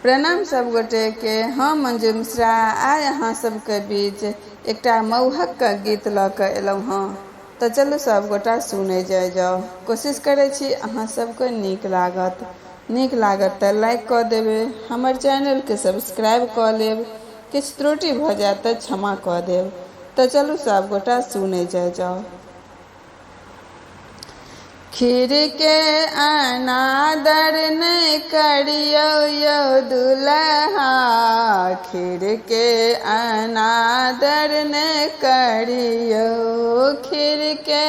प्रणाम सब गोटे के। हम मंजू मिश्रा आइ अहाँ सबके बीच एकटा मौहक के गीत लऽ कऽ एलहुँ हँ। तऽ चलू सब गोटा सुनै जाओ। कोशिश करै छी अहाँ सबके नीक लागत तऽ लाइक कऽ देबै, हमर चैनल के सब्सक्राइब कऽ लेब, किछु त्रुटि भऽ जायत तऽ क्षमा कऽ देब। तऽ चलू सब गोटा सुनै जाओ। खीर के अनादर नहीं करियो यो दुल्हा, खीर के अनादर नहीं करियो, खीर के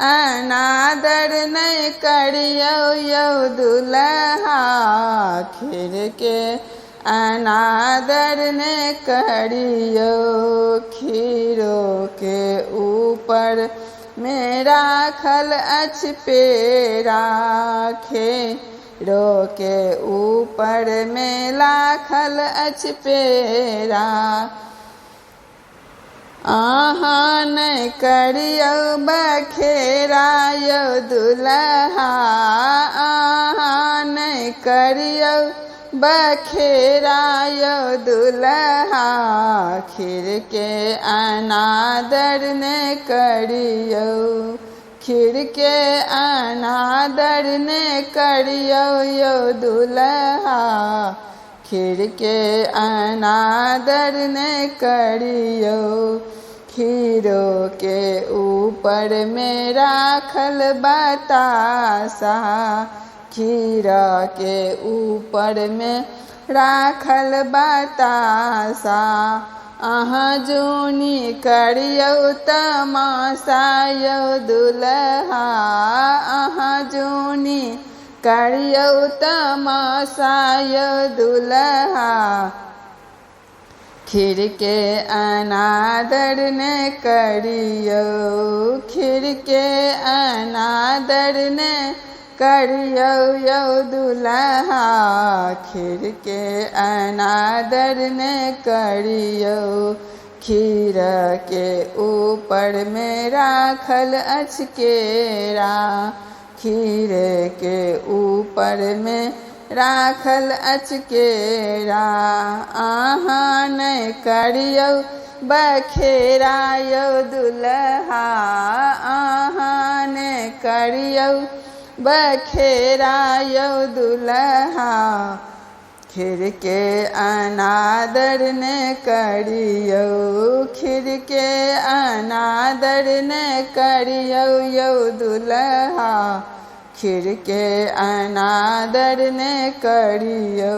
अनादर नहीं करियो यो दुल्हा, खीर के अनादर नहीं करियो। खीरो के ऊपर में राखल अछि पेड़ा, खीरो के ऊपर में राखल अछि पेड़ा, अहाँ नहीं करियो बखेरा यो दुल्हा, अहाँ नहीं करियो बखेरा यो दुल्हा, खीर के अनादर नहीं करियो, खीर के अनादर नहीं करियो यो दुल्हा, खीर के अनादर नहीं करियो। खीरो के ऊपर में राखल बतासा, खीरा के ऊपर में राखल बतासा, अहाँ जूनी करियो तमाशा यो दुल्हा, अहाँ जूनी करियो तमाशा यो दुल्हा, खीर के अनादर नहीं करियो, खीर के अनादर नहीं करियो यो दुल्हा, खीर के अनादर नहीं करियो। खीर के ऊपर में राखल अछि केरा, खीर के ऊपर में राखल अछि केरा, अहाँ नहीं करियो बखेरा यो दुल्हा, अहाँ नहीं करियो बखेरा यो दुल्हा, खीर के अनादर नहीं करियो, खीर के अनादर नहीं करियो यो दुल्हा, खीर के अनादर नहीं करियो।